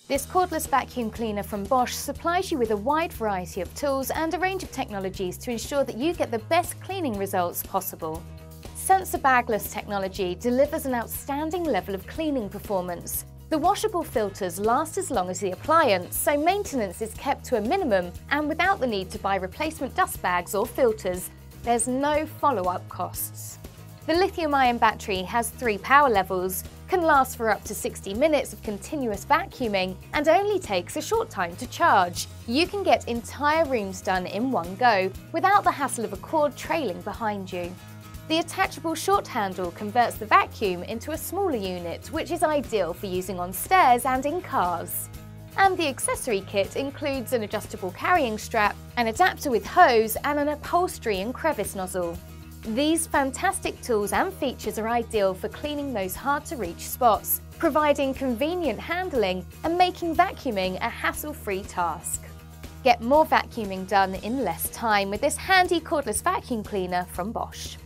This cordless vacuum cleaner from Bosch supplies you with a wide variety of tools and a range of technologies to ensure that you get the best cleaning results possible. SensorBagless technology delivers an outstanding level of cleaning performance. The washable filters last as long as the appliance, so maintenance is kept to a minimum, and without the need to buy replacement dust bags or filters, there's no follow-up costs. The lithium-ion battery has 3 power levels, can last for up to 60 minutes of continuous vacuuming, and only takes a short time to charge. You can get entire rooms done in one go, without the hassle of a cord trailing behind you. The attachable short handle converts the vacuum into a smaller unit, which is ideal for using on stairs and in cars. And the accessory kit includes an adjustable carrying strap, an adapter with hose, and an upholstery and crevice nozzle. These fantastic tools and features are ideal for cleaning those hard-to-reach spots, providing convenient handling and making vacuuming a hassle-free task. Get more vacuuming done in less time with this handy cordless vacuum cleaner from Bosch.